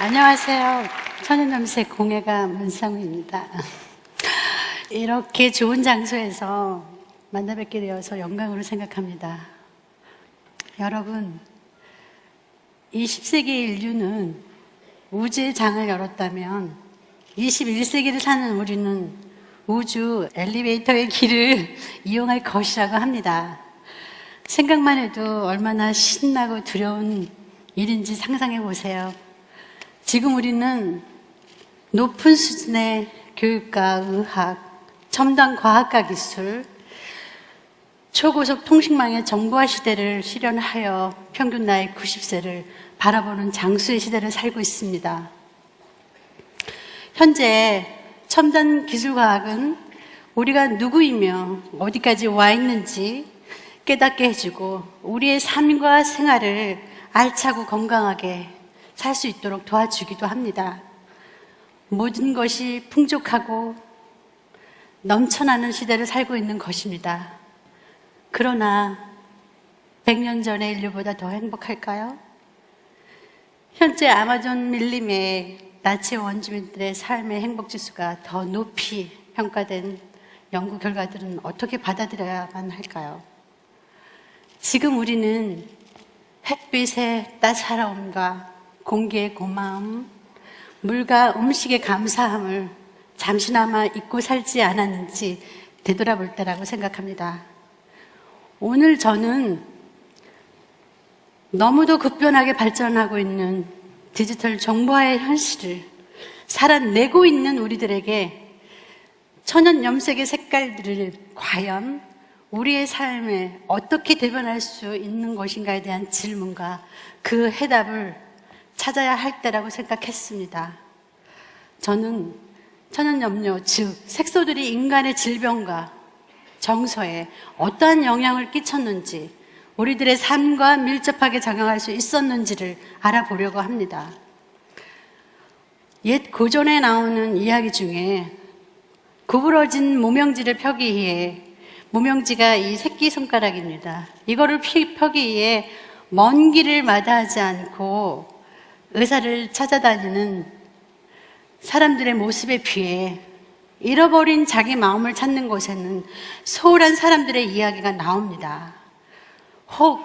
안녕하세요. 천연염색 공예가 문상우입니다. 이렇게 좋은 장소에서 만나 뵙게 되어서 영광으로 생각합니다. 여러분, 20세기 인류는 우주의 장을 열었다면 21세기를 사는 우리는 우주 엘리베이터의 길을 이용할 것이라고 합니다. 생각만 해도 얼마나 신나고 두려운 일인지 상상해 보세요. 지금 우리는 높은 수준의 교육과 의학, 첨단 과학과 기술, 초고속 통신망의 정보화 시대를 실현하여 평균 나이 90세를 바라보는 장수의 시대를 살고 있습니다. 현재 첨단 기술과학은 우리가 누구이며 어디까지 와 있는지 깨닫게 해주고 우리의 삶과 생활을 알차고 건강하게 살 수 있도록 도와주기도 합니다. 모든 것이 풍족하고 넘쳐나는 시대를 살고 있는 것입니다. 그러나 100년 전의 인류보다 더 행복할까요? 현재 아마존 밀림의 나치 원주민들의 삶의 행복지수가 더 높이 평가된 연구 결과들은 어떻게 받아들여야만 할까요? 지금 우리는 햇빛의 따사로움과 공기의 고마움, 물과 음식의 감사함을 잠시나마 잊고 살지 않았는지 되돌아볼 때라고 생각합니다. 오늘 저는 너무도 급변하게 발전하고 있는 디지털 정보화의 현실을 살아내고 있는 우리들에게 천연 염색의 색깔들을 과연 우리의 삶에 어떻게 대변할 수 있는 것인가에 대한 질문과 그 해답을 찾아야 할 때라고 생각했습니다. 저는 천연염료, 즉 색소들이 인간의 질병과 정서에 어떠한 영향을 끼쳤는지, 우리들의 삶과 밀접하게 작용할 수 있었는지를 알아보려고 합니다. 옛 고전에 나오는 이야기 중에 구부러진 모명지를 펴기 위해, 모명지가 이 새끼손가락입니다. 이거를 펴기 위해 먼 길을 마다하지 않고 의사를 찾아다니는 사람들의 모습에 비해 잃어버린 자기 마음을 찾는 곳에는 소홀한 사람들의 이야기가 나옵니다. 혹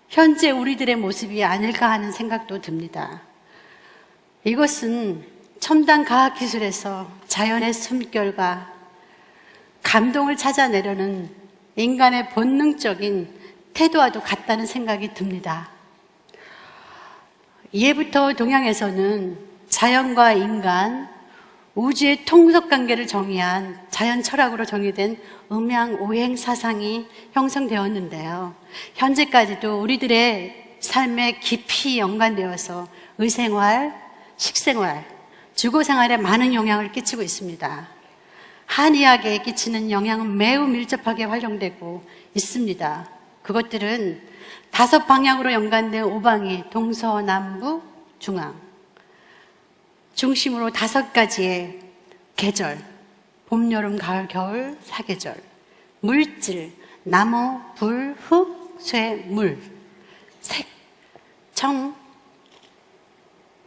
현재 우리들의 모습이 아닐까 하는 생각도 듭니다. 이것은 첨단 과학기술에서 자연의 숨결과 감동을 찾아내려는 인간의 본능적인 태도와도 같다는 생각이 듭니다. 이해부터 동양에서는 자연과 인간, 우주의 통속관계를 정의한 자연 철학으로 정의된 음양오행 사상이 형성되었는데요. 현재까지도 우리들의 삶에 깊이 연관되어서 의생활, 식생활, 주거생활에 많은 영향을 끼치고 있습니다. 한의학에 끼치는 영향은 매우 밀접하게 활용되고 있습니다. 그것들은 5방향으로 연관된 오방이 동서남북 중앙, 중심으로 5가지의 계절, 봄, 여름, 가을, 겨울, 사계절, 물질, 나무, 불, 흙, 쇠, 물, 색, 청,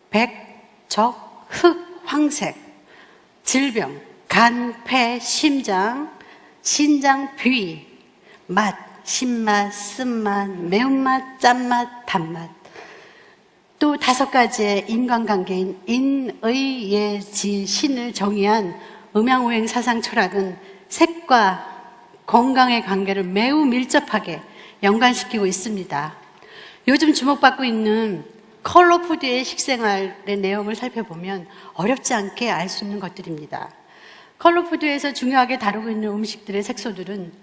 백, 적, 흙, 황색, 질병, 간, 폐, 심장, 신장, 비위, 맛, 신맛, 쓴맛, 매운맛, 짠맛, 단맛. 또 5가지의 인간관계인 인, 의, 예, 지, 신을 정의한 음양오행 사상 철학은 색과 건강의 관계를 매우 밀접하게 연관시키고 있습니다. 요즘 주목받고 있는 컬러푸드의 식생활의 내용을 살펴보면 어렵지 않게 알 수 있는 것들입니다. 컬러푸드에서 중요하게 다루고 있는 음식들의 색소들은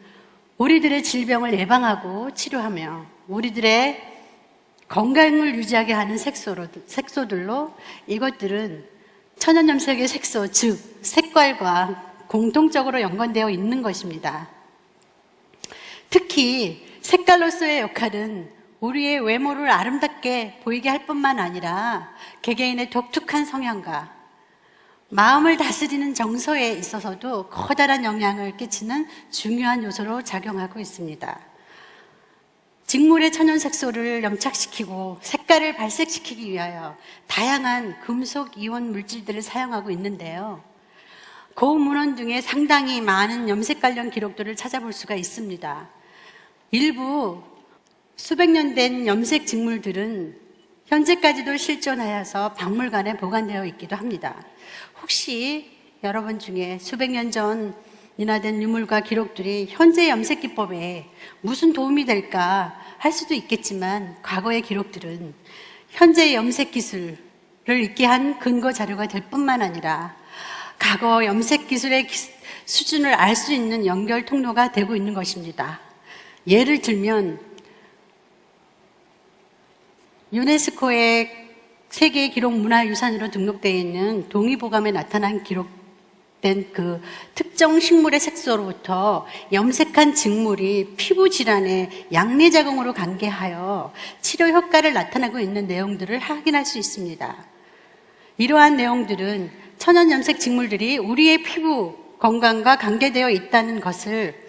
우리들의 질병을 예방하고 치료하며 우리들의 건강을 유지하게 하는 색소들로 이것들은 천연염색의 색소, 즉 색깔과 공통적으로 연관되어 있는 것입니다. 특히 색깔로서의 역할은 우리의 외모를 아름답게 보이게 할 뿐만 아니라 개개인의 독특한 성향과 마음을 다스리는 정서에 있어서도 커다란 영향을 끼치는 중요한 요소로 작용하고 있습니다. 직물의 천연 색소를 염착시키고 색깔을 발색시키기 위하여 다양한 금속 이온 물질들을 사용하고 있는데요. 고문헌 등의 상당히 많은 염색 관련 기록들을 찾아볼 수가 있습니다. 일부 수백 년 된 염색 직물들은 현재까지도 실존하여서 박물관에 보관되어 있기도 합니다. 혹시 여러분 중에 수백 년 전이나 된 유물과 기록들이 현재 염색 기법에 무슨 도움이 될까 할 수도 있겠지만, 과거의 기록들은 현재 염색 기술을 있게 한 근거 자료가 될 뿐만 아니라 과거 염색 기술의 수준을 알 수 있는 연결 통로가 되고 있는 것입니다. 예를 들면 유네스코의 세계 기록 문화유산으로 등록되어 있는 동의보감에 나타난 기록된 그 특정 식물의 색소로부터 염색한 직물이 피부 질환의 양리작용으로 관계하여 치료 효과를 나타내고 있는 내용들을 확인할 수 있습니다. 이러한 내용들은 천연 염색 직물들이 우리의 피부 건강과 관계되어 있다는 것을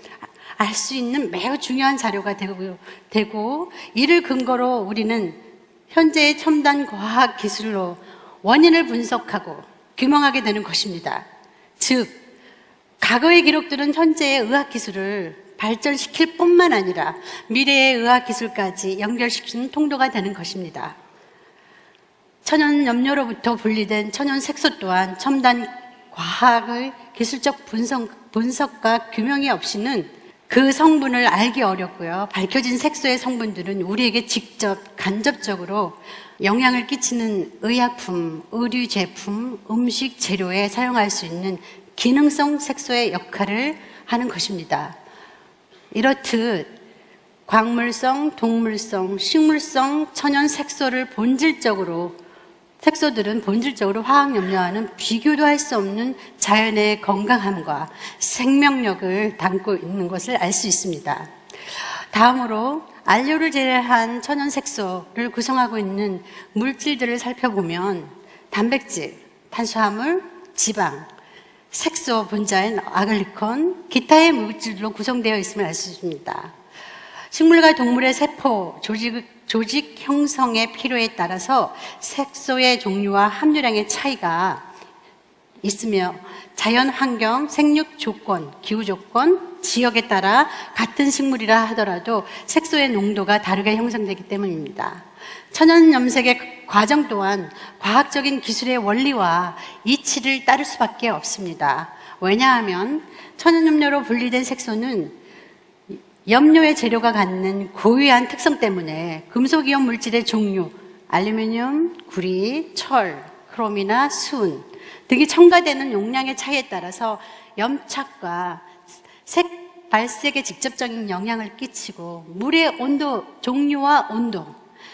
알 수 있는 매우 중요한 자료가 되고, 이를 근거로 우리는 현재의 첨단 과학 기술로 원인을 분석하고 규명하게 되는 것입니다. 즉, 과거의 기록들은 현재의 의학 기술을 발전시킬 뿐만 아니라 미래의 의학 기술까지 연결시키는 통로가 되는 것입니다. 천연 염료로부터 분리된 천연 색소 또한 첨단 과학의 기술적 분석과 규명이 없이는 그 성분을 알기 어렵고요. 밝혀진 색소의 성분들은 우리에게 직접 간접적으로 영향을 끼치는 의약품, 의류 제품, 음식 재료에 사용할 수 있는 기능성 색소의 역할을 하는 것입니다. 이렇듯 광물성, 동물성, 식물성 천연 색소들은 본질적으로 화학염료와는 비교도 할 수 없는 자연의 건강함과 생명력을 담고 있는 것을 알 수 있습니다. 다음으로 안료를 제외한 천연 색소를 구성하고 있는 물질들을 살펴보면 단백질, 탄수화물, 지방, 색소 분자인 아글리콘, 기타의 물질로 구성되어 있음을 알 수 있습니다. 식물과 동물의 세포, 조직 형성의 필요에 따라서 색소의 종류와 함유량의 차이가 있으며 자연 환경, 생육 조건, 기후 조건, 지역에 따라 같은 식물이라 하더라도 색소의 농도가 다르게 형성되기 때문입니다. 천연 염색의 과정 또한 과학적인 기술의 원리와 이치를 따를 수밖에 없습니다. 왜냐하면 천연 염료로 분리된 색소는 염료의 재료가 갖는 고유한 특성 때문에 금속이온 물질의 종류, 알루미늄, 구리, 철, 크롬이나 수은 등이 첨가되는 용량의 차이에 따라서 염착과 색 발색에 직접적인 영향을 끼치고, 물의 온도, 종류와 온도,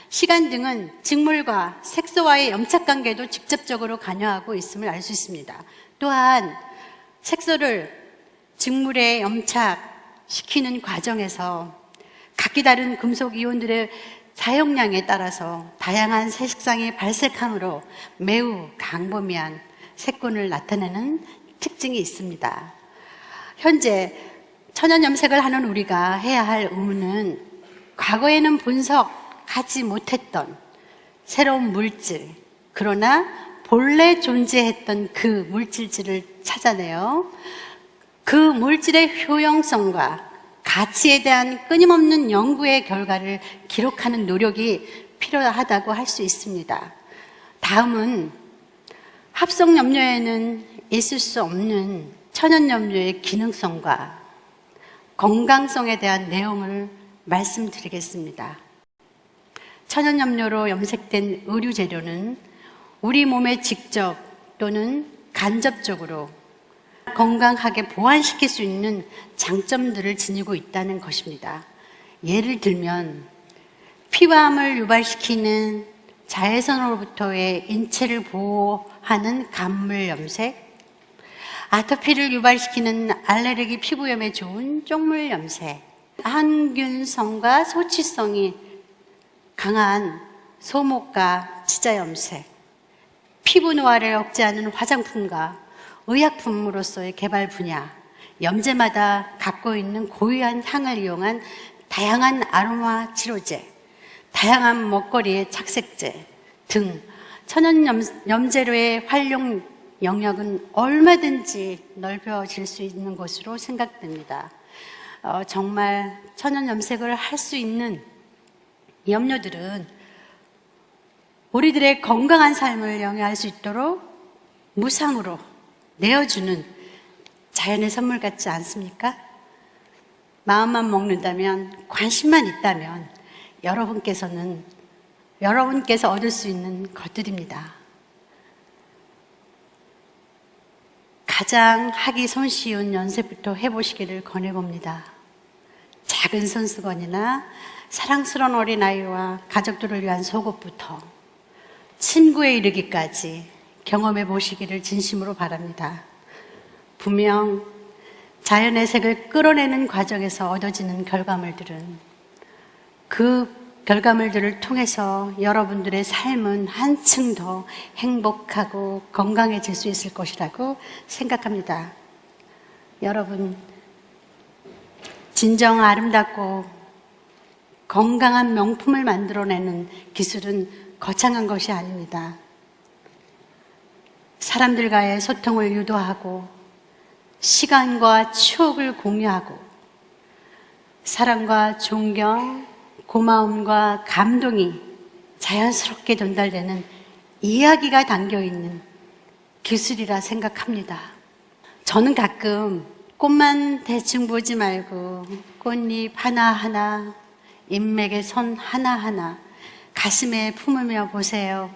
시간 등은 직물과 색소와의 염착 관계도 직접적으로 관여하고 있음을 알 수 있습니다. 또한 색소를 직물에 염착시키는 과정에서 각기 다른 금속 이온들의 사용량에 따라서 다양한 색상이 발색함으로 매우 광범위한 색권을 나타내는 특징이 있습니다. 현재 천연 염색을 하는 우리가 해야 할 의무는 과거에는 분석하지 못했던 새로운 물질, 그러나 본래 존재했던 그 물질들을 찾아내어 그 물질의 효용성과 가치에 대한 끊임없는 연구의 결과를 기록하는 노력이 필요하다고 할 수 있습니다. 다음은 합성 염료에는 있을 수 없는 천연 염료의 기능성과 건강성에 대한 내용을 말씀드리겠습니다. 천연 염료로 염색된 의류 재료는 우리 몸에 직접 또는 간접적으로 건강하게 보완시킬 수 있는 장점들을 지니고 있다는 것입니다. 예를 들면 피부암을 유발시키는 자외선으로부터의 인체를 보호하는 간물 염색, 아토피를 유발시키는 알레르기 피부염에 좋은 쪽물 염색, 항균성과 소치성이 강한 소목과 치자 염색, 피부 노화를 억제하는 화장품과 의약품으로서의 개발 분야, 염제마다 갖고 있는 고유한 향을 이용한 다양한 아로마 치료제, 다양한 먹거리의 착색제 등 천연 염재료의 활용 영역은 얼마든지 넓혀질 수 있는 것으로 생각됩니다. 정말 천연 염색을 할 수 있는 염료들은 우리들의 건강한 삶을 영위할 수 있도록 무상으로 내어주는 자연의 선물 같지 않습니까? 마음만 먹는다면, 관심만 있다면 여러분께서 얻을 수 있는 것들입니다. 가장 하기 손쉬운 연습부터 해보시기를 권해봅니다. 작은 손수건이나 사랑스러운 어린아이와 가족들을 위한 속옷부터 친구에 이르기까지 경험해 보시기를 진심으로 바랍니다. 분명 자연의 색을 끌어내는 과정에서 얻어지는 결과물들은 그 결과물들을 통해서 여러분들의 삶은 한층 더 행복하고 건강해질 수 있을 것이라고 생각합니다. 여러분, 진정 아름답고 건강한 명품을 만들어내는 기술은 거창한 것이 아닙니다. 사람들과의 소통을 유도하고 시간과 추억을 공유하고 사랑과 존경, 고마움과 감동이 자연스럽게 전달되는 이야기가 담겨있는 기술이라 생각합니다. 저는 가끔 꽃만 대충 보지 말고 꽃잎 하나하나, 인맥의 선 하나하나 가슴에 품으며 보세요.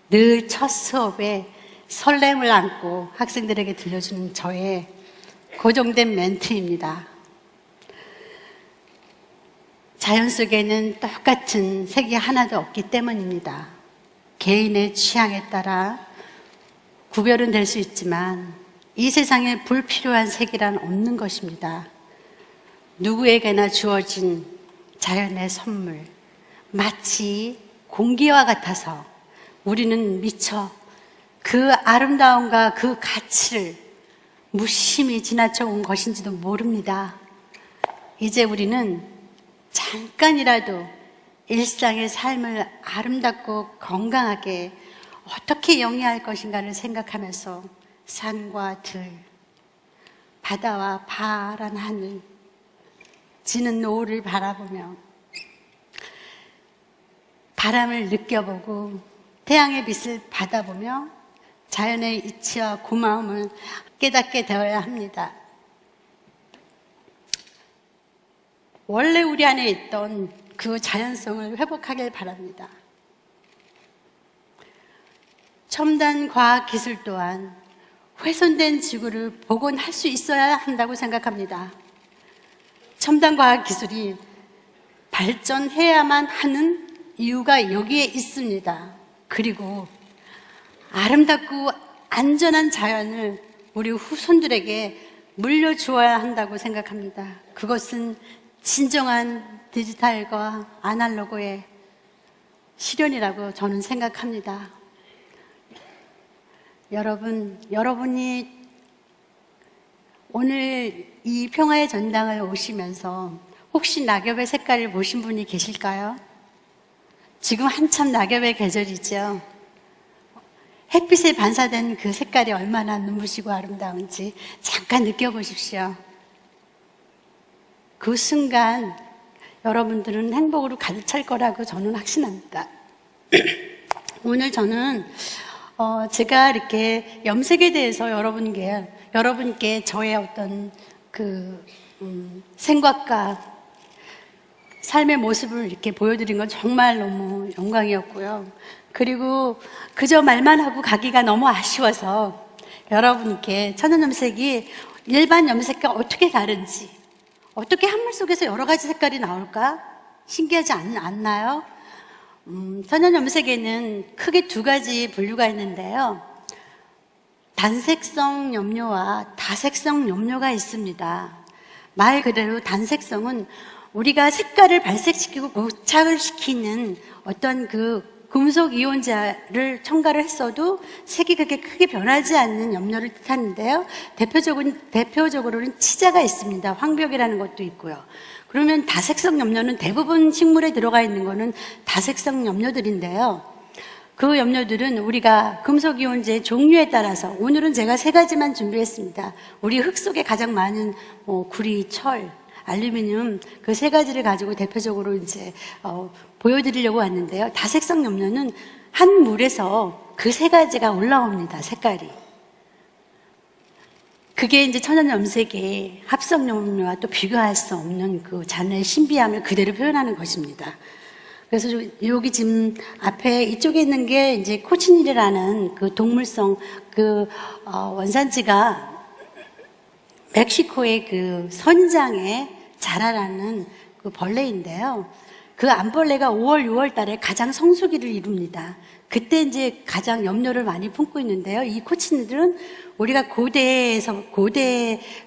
늘 첫 수업에 설렘을 안고 학생들에게 들려주는 저의 고정된 멘트입니다. 자연 속에는 똑같은 색이 하나도 없기 때문입니다. 개인의 취향에 따라 구별은 될 수 있지만 이 세상에 불필요한 색이란 없는 것입니다. 누구에게나 주어진 자연의 선물, 마치 공기와 같아서 우리는 미처 그 아름다움과 그 가치를 무심히 지나쳐 온 것인지도 모릅니다. 이제 우리는 잠깐이라도 일상의 삶을 아름답고 건강하게 어떻게 영위할 것인가를 생각하면서 산과 들, 바다와 파란 하늘, 지는 노을을 바라보며 바람을 느껴보고 태양의 빛을 받아보며 자연의 이치와 고마움을 깨닫게 되어야 합니다. 원래 우리 안에 있던 그 자연성을 회복하길 바랍니다. 첨단 과학 기술 또한 훼손된 지구를 복원할 수 있어야 한다고 생각합니다. 첨단 과학 기술이 발전해야만 하는 이유가 여기에 있습니다. 그리고 아름답고 안전한 자연을 우리 후손들에게 물려주어야 한다고 생각합니다. 그것은 진정한 디지털과 아날로그의 실현이라고 저는 생각합니다. 여러분이 오늘 이 평화의 전당을 오시면서 혹시 낙엽의 색깔을 보신 분이 계실까요? 지금 한참 낙엽의 계절이죠. 햇빛에 반사된 그 색깔이 얼마나 눈부시고 아름다운지 잠깐 느껴보십시오. 그 순간 여러분들은 행복으로 가득 찰 거라고 저는 확신합니다. 오늘 저는 제가 이렇게 염색에 대해서 여러분께 저의 어떤 생각과 삶의 모습을 이렇게 보여드린 건 정말 너무 영광이었고요. 그리고 그저 말만 하고 가기가 너무 아쉬워서 여러분께 천연 염색이 일반 염색과 어떻게 다른지, 어떻게 한물 속에서 여러 가지 색깔이 나올까? 신기하지 않나요? 천연 염색에는 크게 두 가지 분류가 있는데요. 단색성 염료와 다색성 염료가 있습니다. 말 그대로 단색성은 우리가 색깔을 발색시키고 고착을 시키는 어떤 그 금속 이온자를 첨가를 했어도 색이 그렇게 크게 변하지 않는 염료를 뜻하는데요. 대표적으로는 치자가 있습니다. 황벽이라는 것도 있고요. 그러면 다색성 염료는 대부분 식물에 들어가 있는 거는 다색성 염료들인데요. 그 염료들은 우리가 금속이온제 종류에 따라서, 오늘은 제가 3가지만 준비했습니다. 우리 흙 속에 가장 많은 구리, 철, 알루미늄, 그 3가지를 가지고 대표적으로 이제 보여드리려고 왔는데요. 다색성 염료는 한 물에서 그 3가지가 올라옵니다. 색깔이. 그게 이제 천연 염색의 합성 염료와 또 비교할 수 없는 그 잔의 신비함을 그대로 표현하는 것입니다. 그래서 여기 지금 앞에 이쪽에 있는 게 이제 코치닐이라는 그 동물성 원산지가 멕시코의 그 선장에 자라라는 그 벌레인데요. 그 암벌레가 5월, 6월 달에 가장 성수기를 이룹니다. 그때 이제 가장 염료를 많이 품고 있는데요. 이 코치니들은 우리가 고대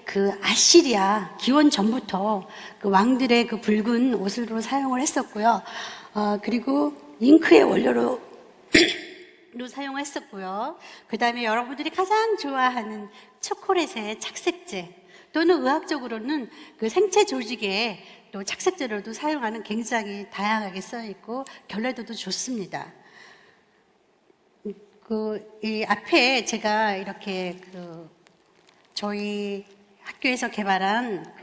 그 아시리아 기원 전부터 그 왕들의 그 붉은 옷으로 사용을 했었고요. 그리고 잉크의 원료로 사용했었고요. 그 다음에 여러분들이 가장 좋아하는 초콜릿의 착색제, 또는 의학적으로는 그 생체 조직에 또 착색제로도 사용하는 굉장히 다양하게 써있고 결례도도 좋습니다. 이 앞에 제가 이렇게 저희 학교에서 개발한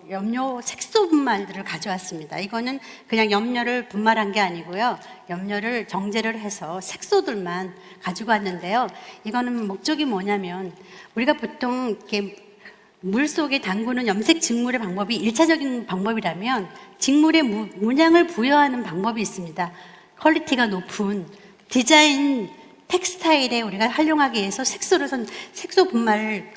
염료 색소 분말들을 가져왔습니다. 이거는 그냥 염료를 분말한 게 아니고요. 염료를 정제를 해서 색소들만 가지고 왔는데요. 이거는 목적이 뭐냐면, 우리가 보통 이렇게 물 속에 담그는 염색 직물의 방법이 1차적인 방법이라면 직물의 문양을 부여하는 방법이 있습니다. 퀄리티가 높은 디자인 텍스타일에 우리가 활용하기 위해서 색소 분말을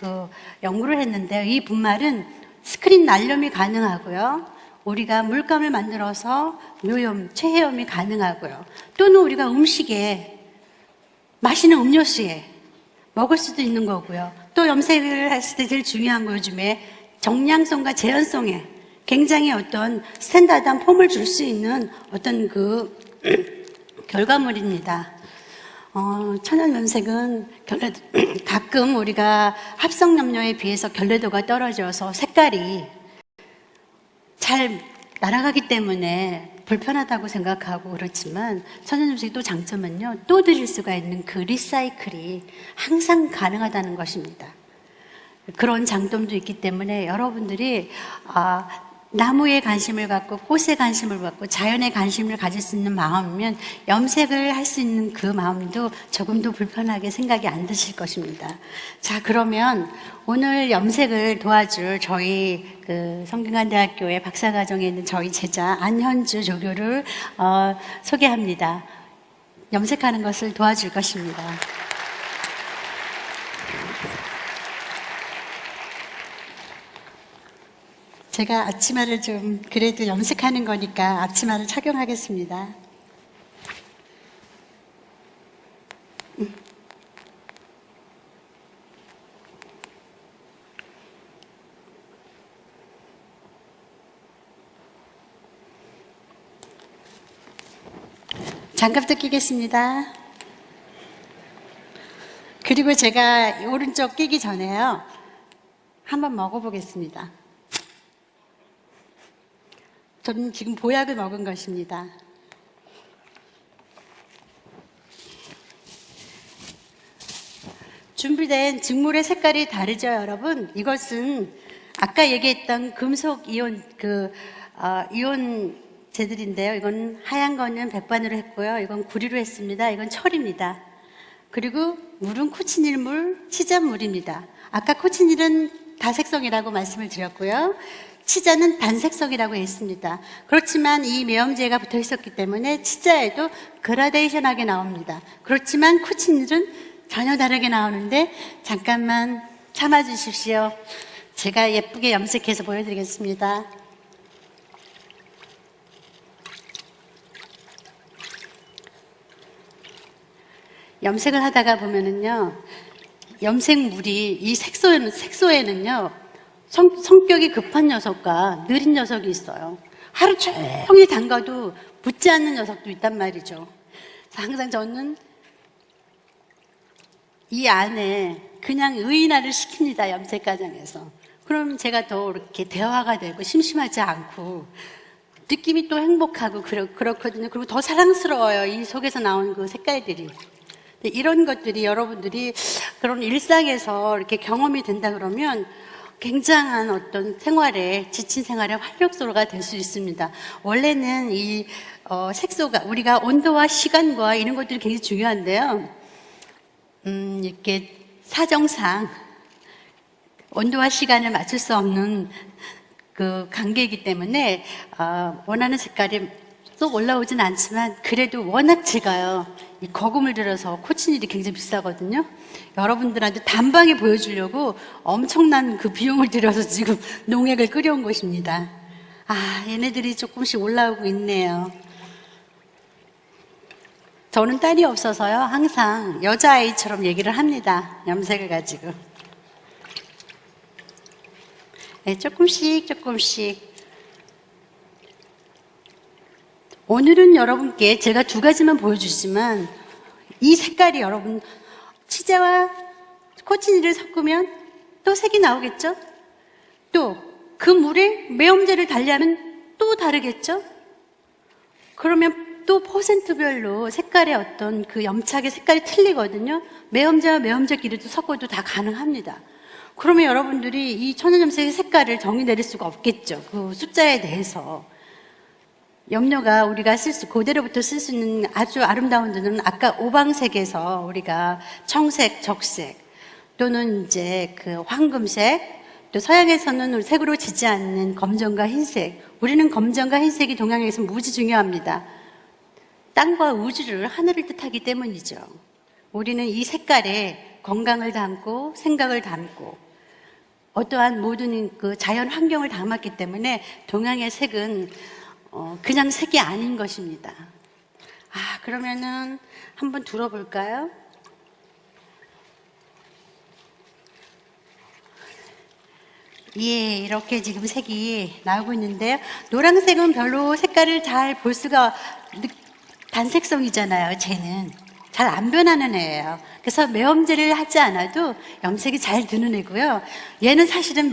연구를 했는데요. 이 분말은 스크린 날염이 가능하고요. 우리가 물감을 만들어서 묘염, 체해염이 가능하고요. 또는 우리가 음식에, 마시는 음료수에 먹을 수도 있는 거고요. 또 염색을 했을 때 제일 중요한 거, 요즘에 정량성과 재현성에 굉장히 어떤 스탠다드한 폼을 줄 수 있는 어떤 결과물입니다. 천연 염색은 가끔 우리가 합성 염료에 비해서 결례도가 떨어져서 색깔이 잘 날아가기 때문에 불편하다고 생각하고 그렇지만, 천연 염색의 또 장점은요, 또 드릴 수가 있는 그 리사이클이 항상 가능하다는 것입니다. 그런 장점도 있기 때문에 여러분들이 나무에 관심을 갖고 꽃에 관심을 갖고 자연에 관심을 가질 수 있는 마음이면 염색을 할 수 있는 그 마음도 조금도 불편하게 생각이 안 드실 것입니다. 자, 그러면 오늘 염색을 도와줄 저희 성균관대학교의 박사과정에 있는 저희 제자 안현주 조교를 소개합니다. 염색하는 것을 도와줄 것입니다. 제가 앞치마를 좀 그래도 염색하는 거니까 앞치마를 착용하겠습니다. 장갑도 끼겠습니다. 그리고 제가 오른쪽 끼기 전에요, 한번 먹어보겠습니다. 저는 지금 보약을 먹은 것입니다. 준비된 직물의 색깔이 다르죠, 여러분? 이것은 아까 얘기했던 금속 이온제들인데요. 이건 하얀 거는 백반으로 했고요. 이건 구리로 했습니다. 이건 철입니다. 그리고 물은 코치닐물, 치자물입니다. 아까 코치닐은 다색성이라고 말씀을 드렸고요. 치자는 단색성이라고 했습니다. 그렇지만 이 매염제가 붙어 있었기 때문에 치자에도 그라데이션하게 나옵니다. 그렇지만 코치닐은 전혀 다르게 나오는데, 잠깐만 참아 주십시오. 제가 예쁘게 염색해서 보여드리겠습니다. 염색을 하다가 보면은요, 염색물이 이 색소에는요, 성격이 급한 녀석과 느린 녀석이 있어요. 하루 종일 담가도 붙지 않는 녀석도 있단 말이죠. 항상 저는 이 안에 그냥 의인화를 시킵니다. 염색 과정에서. 그럼 제가 더 이렇게 대화가 되고 심심하지 않고 느낌이 또 행복하고 그렇거든요. 그리고 더 사랑스러워요. 이 속에서 나온 그 색깔들이. 이런 것들이 여러분들이 그런 일상에서 이렇게 경험이 된다 그러면 굉장한 어떤 생활에, 지친 생활의 활력소가 될 수 있습니다. 원래는 이 색소가, 우리가 온도와 시간과 이런 것들이 굉장히 중요한데요. 이렇게 사정상 온도와 시간을 맞출 수 없는 그 관계이기 때문에 원하는 색깔이 쏙 올라오진 않지만 그래도 워낙 제가요 이 거금을 들여서 코치닐이 굉장히 비싸거든요. 여러분들한테 단방에 보여주려고 엄청난 그 비용을 들여서 지금 농액을 끓여온 것입니다. 얘네들이 조금씩 올라오고 있네요. 저는 딸이 없어서요 항상 여자아이처럼 얘기를 합니다. 염색을 가지고. 네, 조금씩. 오늘은 여러분께 제가 2가지만 보여주지만 이 색깔이 여러분 치제와 코치닐을 섞으면 또 색이 나오겠죠? 또 그 물에 매염제를 달리하면 또 다르겠죠? 그러면 또 퍼센트별로 색깔의 어떤 그 염착의 색깔이 틀리거든요. 매염제와 매염제끼리도 섞어도 다 가능합니다. 그러면 여러분들이 이 천연염색의 색깔을 정의 내릴 수가 없겠죠. 그 숫자에 대해서. 염료가 우리가 그대로부터 쓸 수 있는 아주 아름다운 눈은 아까 오방색에서 우리가 청색, 적색 또는 이제 그 황금색 또 서양에서는 색으로 지지 않는 검정과 흰색. 우리는 검정과 흰색이 동양에서 무지 중요합니다. 땅과 우주를 하늘을 뜻하기 때문이죠. 우리는 이 색깔에 건강을 담고 생각을 담고 어떠한 모든 그 자연 환경을 담았기 때문에 동양의 색은 그냥 색이 아닌 것입니다. 그러면은 한번 들어볼까요? 예, 이렇게 지금 색이 나오고 있는데요. 노란색은 별로 색깔을 잘 볼 수가 단색성이잖아요. 쟤는 잘 안 변하는 애예요. 그래서 매염제를 하지 않아도 염색이 잘 드는 애고요. 얘는 사실은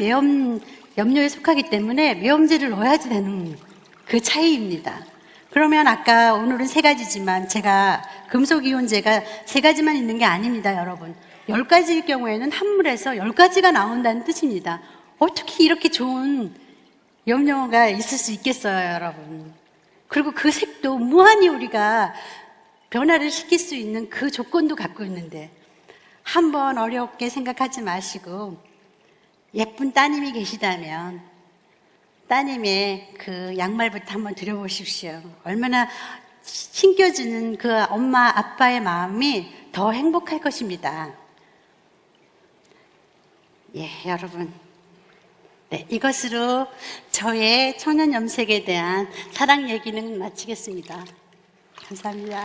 염료에 속하기 때문에 매염제를 넣어야지 되는 그 차이입니다. 그러면 아까 오늘은 3가지지만 제가 금속이온제가 3가지만 있는 게 아닙니다, 여러분. 10가지일 경우에는 한 물에서 10가지가 나온다는 뜻입니다. 어떻게 이렇게 좋은 염료가 있을 수 있겠어요, 여러분. 그리고 그 색도 무한히 우리가 변화를 시킬 수 있는 그 조건도 갖고 있는데 한번 어렵게 생각하지 마시고 예쁜 따님이 계시다면 따님의 그 양말부터 한번 들여보십시오. 얼마나 신겨주는 그 엄마, 아빠의 마음이 더 행복할 것입니다. 예, 여러분. 네, 이것으로 저의 천연염색에 대한 사랑 얘기는 마치겠습니다. 감사합니다.